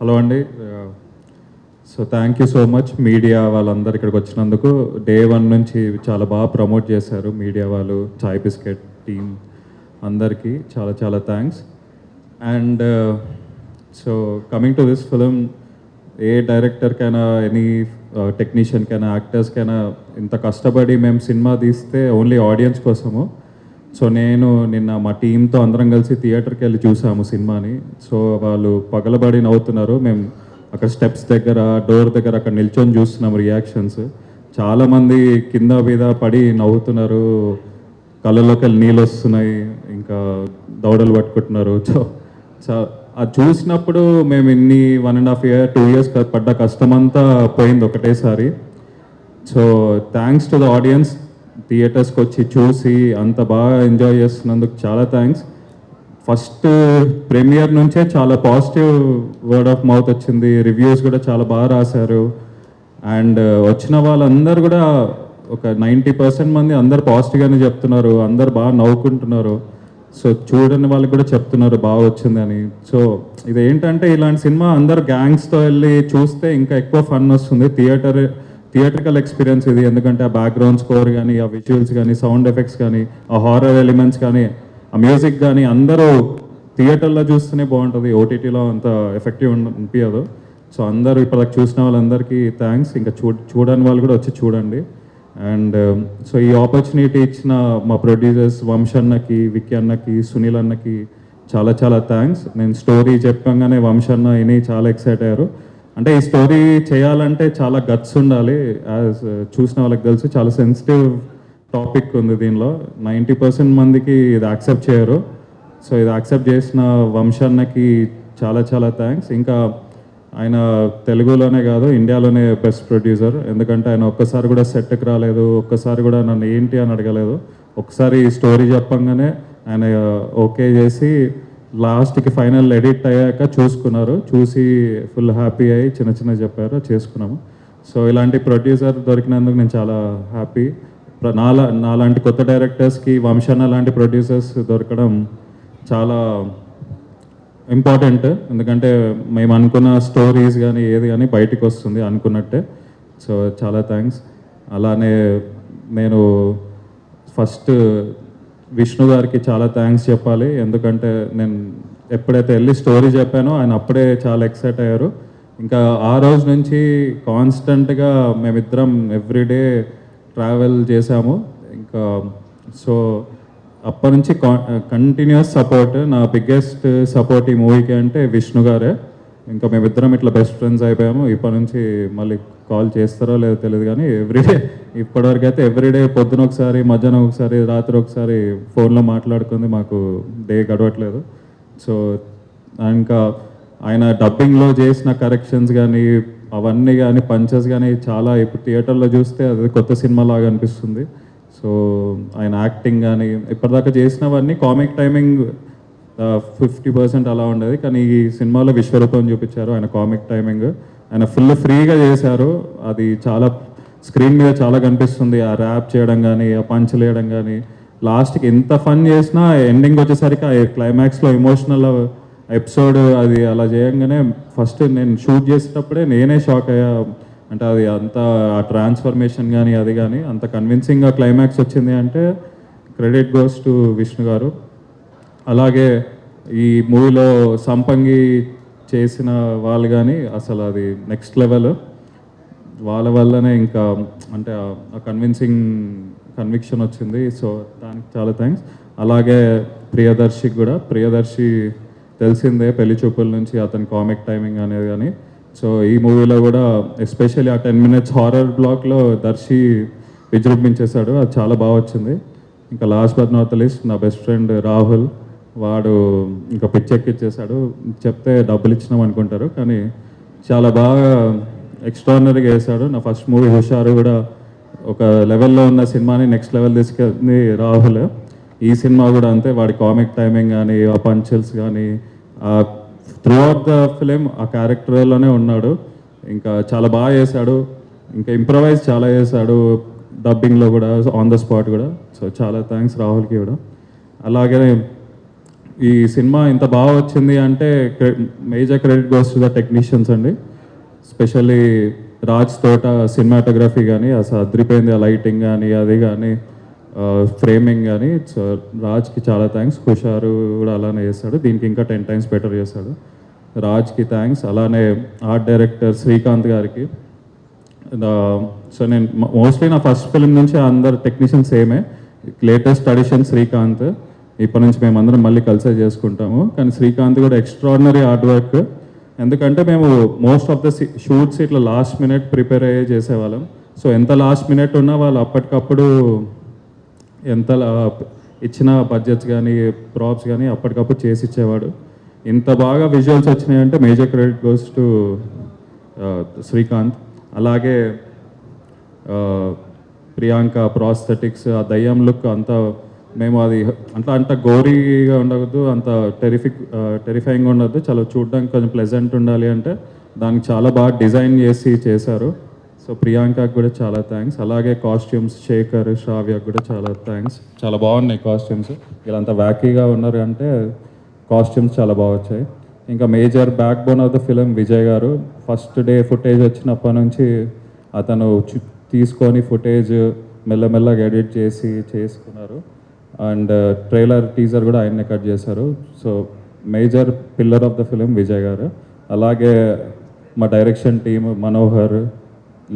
Hello అండి. So thank you so much media వాళ్ళందరూ ఇక్కడికి వచ్చినందుకు. డే 1 నుంచి చాలా బాగా ప్రమోట్ చేశారు మీడియా వాళ్ళు, చాయ్ బిస్కెట్ టీమ్ అందరికీ చాలా చాలా thanks. And so coming to this film, ఏ డైరెక్టర్కైనా, ఎనీ టెక్నీషియన్కైనా, యాక్టర్స్కైనా ఇంత కష్టపడి మేము సినిమా తీస్తే ఓన్లీ ఆడియన్స్ కోసము. సో నేను నిన్న మా టీంతో అందరం కలిసి థియేటర్కి వెళ్ళి చూసాము సినిమాని. సో వాళ్ళు పగలబడి నవ్వుతున్నారు. మేము అక్కడ స్టెప్స్ దగ్గర, డోర్ దగ్గర అక్కడ నిల్చొని చూస్తున్నాము రియాక్షన్స్. చాలామంది కింద మీద పడి నవ్వుతున్నారు, కళ్ళలోకి వెళ్ళి నీళ్ళు వస్తున్నాయి, ఇంకా దౌడలు పట్టుకుంటున్నారు. సో అది చూసినప్పుడు మేము ఇన్ని 1.5 years 2 years పడ్డ కష్టమంతా పోయింది ఒకటేసారి. So thanks to the audience, థియేటర్స్కి వచ్చి చూసి అంత బాగా ఎంజాయ్ చేస్తున్నందుకు చాలా థ్యాంక్స్. ఫస్ట్ ప్రీమియర్ నుంచే చాలా పాజిటివ్ వర్డ్ ఆఫ్ మౌత్ వచ్చింది, రివ్యూస్ కూడా చాలా బాగా రాశారు. అండ్ వచ్చిన వాళ్ళందరూ కూడా ఒక 90% మంది అందరు పాజిటివ్గానే చెప్తున్నారు, అందరు బాగా నవ్వుకుంటున్నారు. సో చూడని వాళ్ళకి కూడా చెప్తున్నారు బాగా వచ్చిందని. సో ఇది ఏంటంటే, ఇలాంటి సినిమా అందరు గ్యాంగ్స్తో వెళ్ళి చూస్తే ఇంకా ఎక్కువ ఫన్ వస్తుంది. థియేట్రికల్ ఎక్స్పీరియన్స్ ఇది. ఎందుకంటే ఆ బ్యాక్గ్రౌండ్ స్కోర్ కానీ, ఆ విజువల్స్ కానీ, సౌండ్ ఎఫెక్ట్స్ కానీ, ఆ హారర్ ఎలిమెంట్స్ కానీ, ఆ మ్యూజిక్ కానీ అందరూ థియేటర్లో చూస్తేనే బాగుంటుంది. ఓటీటీలో అంత ఎఫెక్టివ్ అనిపించదు. సో అందరూ ఇప్పటికి చూసిన వాళ్ళందరికీ థ్యాంక్స్. ఇంకా చూడని వాళ్ళు కూడా వచ్చి చూడండి. అండ్ సో ఈ ఆపర్చునిటీ ఇచ్చిన మా ప్రొడ్యూసర్స్ వంశన్నకి, విక్కీ అన్నకి, సునీల్ అన్నకి చాలా చాలా థ్యాంక్స్. నేను స్టోరీ చెప్పంగానే వంశన్న విని చాలా ఎక్సైట్ అయ్యారు. అంటే ఈ స్టోరీ చేయాలంటే చాలా గట్స్ ఉండాలి. యాజ్ చూసిన వాళ్ళకి తెలుసు, చాలా సెన్సిటివ్ టాపిక్ ఉంది దీనిలో. 90% మందికి ఇది యాక్సెప్ట్ చేయరు. సో ఇది యాక్సెప్ట్ చేసిన వంశన్నకి చాలా చాలా థ్యాంక్స్. ఇంకా ఆయన తెలుగులోనే కాదు, ఇండియాలోనే బెస్ట్ ప్రొడ్యూసర్. ఎందుకంటే ఆయన ఒక్కసారి కూడా సెట్కి రాలేదు, ఒక్కసారి కూడా నన్ను ఏంటి అని అడగలేదు. ఒకసారి ఈ స్టోరీ చెప్పంగానే ఆయన ఓకే చేసి లాస్ట్కి ఫైనల్ ఎడిట్ అయ్యాక చూసుకున్నారు. చూసి ఫుల్ హ్యాపీ అయ్యి చిన్న చిన్న చెప్పారు, చేసుకున్నాము. సో ఇలాంటి ప్రొడ్యూసర్ దొరికినందుకు నేను చాలా హ్యాపీ. నాలాంటి కొత్త డైరెక్టర్స్కి వంశన్న లాంటి ప్రొడ్యూసర్స్ దొరకడం చాలా ఇంపార్టెంట్. ఎందుకంటే మేము అనుకున్న స్టోరీస్ కానీ ఏది కానీ బయటకు వస్తుంది అనుకున్నట్టే. సో చాలా థ్యాంక్స్. అలానే నేను ఫస్ట్ విష్ణు గారికి చాలా థ్యాంక్స్ చెప్పాలి. ఎందుకంటే నేను ఎప్పుడైతే వెళ్ళి స్టోరీ చెప్పానో ఆయన అప్పుడే చాలా ఎక్సైట్ అయ్యారు. ఇంకా ఆ రోజు నుంచి కాన్స్టెంట్గా మేమిద్దరం ఎవ్రీడే ట్రావెల్ చేశాము. ఇంకా సో అప్పటి నుంచి కంటిన్యూస్ సపోర్ట్. నా బిగ్గెస్ట్ సపోర్ట్ ఈ మూవీకి అంటే విష్ణు గారే. ఇంకా మేమిద్దరం ఇట్లా బెస్ట్ ఫ్రెండ్స్ అయిపోయాము. ఇప్పటి నుంచి మళ్ళీ కాల్ చేస్తారో లేదో తెలియదు, కానీ ఎవ్రీడే ఇప్పటివరకు అయితే ఎవ్రీడే పొద్దున ఒకసారి, మధ్యాహ్నం ఒకసారి, రాత్రి ఒకసారి ఫోన్లో మాట్లాడుకుంది మాకు డే గడవట్లేదు. సో ఇంకా ఆయన డబ్బింగ్లో చేసిన కరెక్షన్స్ కానీ, అవన్నీ కానీ, పంచెస్ కానీ చాలా ఇప్పుడు థియేటర్లో చూస్తే అది కొత్త సినిమా లాగా అనిపిస్తుంది. సో ఆయన యాక్టింగ్ కానీ ఇప్పటిదాకా చేసినవన్నీ కామిక్ టైమింగ్ 50% అలా ఉండేది, కానీ ఈ సినిమాలో విశ్వరూపం చూపించారు. ఆయన కామిక్ టైమింగ్ ఆయన ఫుల్ ఫ్రీగా చేశారు. అది చాలా స్క్రీన్ మీద చాలా కనిపిస్తుంది. ఆ ర్యాప్ చేయడం కానీ, ఆ పంచులు వేయడం కానీ, లాస్ట్కి ఎంత ఫన్ చేసినా ఎండింగ్ వచ్చేసరికి ఆ క్లైమాక్స్లో ఎమోషనల్ ఎపిసోడ్ అది అలా చేయగానే ఫస్ట్ నేను షూట్ చేసేటప్పుడే నేనే షాక్ అయ్యా. అంటే అది అంత ఆ ట్రాన్స్ఫర్మేషన్ కానీ అది కానీ అంత కన్విన్సింగ్గా క్లైమాక్స్ వచ్చింది అంటే క్రెడిట్ గోస్ టు విష్ణు గారు. అలాగే ఈ మూవీలో సంపంగి చేసిన వాళ్ళు కానీ అసలు అది నెక్స్ట్ లెవెల్. వాళ్ళ వల్లనే ఇంకా అంటే ఆ కన్విక్షన్ వచ్చింది. సో దానికి చాలా థ్యాంక్స్. అలాగే ప్రియదర్శికి కూడా. ప్రియదర్శి తెలిసిందే పెళ్లి చూపుల నుంచి అతని కామిక్ టైమింగ్ అనేది కానీ. సో ఈ మూవీలో కూడా ఎస్పెషల్లీ ఆ 10 minutes హారర్ బ్లాక్లో దర్శి విజృంభించేశాడు. అది చాలా బాగా వచ్చింది. ఇంకా లాస్ట్ బట్ నాట్ లీస్ట్ నా బెస్ట్ ఫ్రెండ్ రాహుల్, వాడు ఇంకా పిచ్చెక్కిచ్చేశాడు. చెప్తే డబ్బులు ఇచ్చినాం అనుకుంటారు, కానీ చాలా బాగా ఎక్స్ట్రాడినరీగా వేశాడు. నా ఫస్ట్ మూవీ హుషారు కూడా ఒక లెవెల్లో ఉన్న సినిమాని నెక్స్ట్ లెవెల్ తీసుకెళ్ళింది రాహుల్. ఈ సినిమా కూడా అంతే. వాడి కామిక్ టైమింగ్ కానీ, ఆ పంచల్స్ కానీ, త్రూ అవుట్ ద ఫిలిం ఆ క్యారెక్టర్లోనే ఉన్నాడు. ఇంకా చాలా బాగా చేశాడు. ఇంకా ఇంప్రవైజ్ చాలా చేశాడు డబ్బింగ్లో కూడా, ఆన్ ద స్పాట్ కూడా. సో చాలా థ్యాంక్స్ రాహుల్కి కూడా. అలాగే ఈ సినిమా ఇంత బాగా వచ్చింది అంటే major credit goes to the technicians అండి. స్పెషల్లీ రాజ్ తోట సినిమాటోగ్రఫీ కానీ అసలు అదిరిపోయింది, ఆ లైటింగ్ కానీ అది కానీ ఫ్రేమింగ్ కానీ. సో రాజ్కి చాలా థ్యాంక్స్. హుషారు కూడా అలానే చేస్తాడు, దీనికి ఇంకా 10 times బెటర్ చేస్తాడు. రాజ్కి థ్యాంక్స్. అలానే ఆర్ట్ డైరెక్టర్ శ్రీకాంత్ గారికి. సో నేను మోస్ట్లీ నా ఫస్ట్ ఫిల్మ్ నుంచి అందరు టెక్నీషియన్స్ సేమే. Latest addition Srikanth. ఇప్పటి నుంచి మేమందరం మళ్ళీ కలిసే చేసుకుంటాము. కానీ శ్రీకాంత్ కూడా ఎక్స్ట్రాడినరీ ఆర్ట్ వర్క్. ఎందుకంటే మేము మోస్ట్ ఆఫ్ ద షూట్స్ ఇట్లా లాస్ట్ మినిట్ ప్రిపేర్ అయ్యే చేసేవాళ్ళం. సో ఎంత లాస్ట్ మినిట్ ఉన్నా వాళ్ళు అప్పటికప్పుడు ఎంత ఇచ్చిన బడ్జెట్స్ కానీ ప్రాప్స్ కానీ అప్పటికప్పుడు చేసి ఇచ్చేవాడు. ఇంత బాగా విజువల్స్ వచ్చినాయంటే major credit goes to Srikanth. అలాగే ప్రియాంక ప్రాస్థెటిక్స్, ఆ దయ్యం లుక్ అంతా మేము అది అంత గోరీగా ఉండవద్దు, అంత టెరిఫైయింగ్ ఉండద్దు, చాలా చూడడానికి కొంచెం ప్లెజెంట్ ఉండాలి అంటే దానికి చాలా బాగా డిజైన్ చేసి చేశారు. సో ప్రియాంకకు కూడా చాలా థ్యాంక్స్. అలాగే కాస్ట్యూమ్స్ శేఖర్ శ్రావ్యకు కూడా చాలా థ్యాంక్స్. చాలా బాగున్నాయి కాస్ట్యూమ్స్. వీళ్ళంతా వ్యాకీగా ఉన్నారు అంటే కాస్ట్యూమ్స్ చాలా బాగా వచ్చాయి. ఇంకా major backbone of the film Vijay garu. First day footage వచ్చినప్పటి నుంచి అతను తీసుకొని ఫుటేజ్ మెల్లమెల్లగా ఎడిట్ చేసి చేసుకున్నారు. అండ్ ట్రైలర్ టీజర్ కూడా ఆయన్నే కట్ చేశారు. So major pillar of the film Vijay గారు. అలాగే మా డైరెక్షన్ టీమ్ మనోహర్,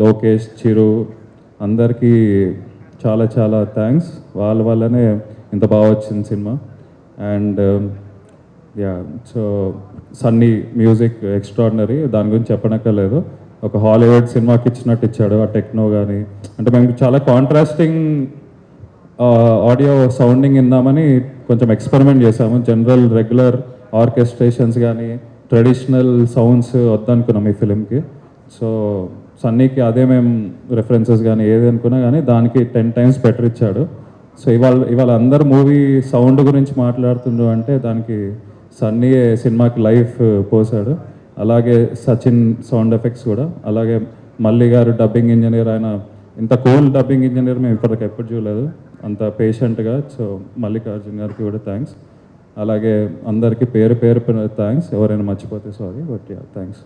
లోకేష్, చిరు అందరికీ చాలా చాలా థ్యాంక్స్. వాళ్ళ వల్లనే ఇంత బాగా వచ్చింది cinema. And so Sunny music extraordinary, దాని గురించి చెప్పనక్కర్లేదు. ఒక హాలీవుడ్ సినిమాకి ఇచ్చినట్టు ఇచ్చాడు. ఆ టెక్నో కానీ అంటే మేము చాలా కాంట్రాస్టింగ్ ఆడియో సౌండింగ్ ఇందామని కొంచెం ఎక్స్పెరిమెంట్ చేసాము. జనరల్ రెగ్యులర్ ఆర్కెస్ట్రేషన్స్ కానీ ట్రెడిషనల్ సౌండ్స్ వద్దనుకున్నాం ఈ ఫిలింకి. సో సన్నీకి అదే మేము రెఫరెన్సెస్ కానీ ఏది అనుకున్నా కానీ దానికి 10 times బెటర్ ఇచ్చాడు. సో ఇవాళ అందరు మూవీ సౌండ్ గురించి మాట్లాడుతుండ్రు అంటే దానికి సన్నీ సినిమాకి లైఫ్ పోసాడు. అలాగే సచిన్ సౌండ్ ఎఫెక్ట్స్ కూడా. అలాగే మల్లి గారు డబ్బింగ్ ఇంజనీర్. ఆయన ఇంత కూల్ డబ్బింగ్ ఇంజనీర్ మేము ఇప్పటికి ఎప్పుడు చూడలేదు, అంత పేషెంట్గా. సో మల్లికార్జున్ గారికి కూడా థ్యాంక్స్. అలాగే అందరికీ పేరు పేరు థ్యాంక్స్. ఎవరైనా మర్చిపోతే సారీ, బట్ థ్యాంక్స్.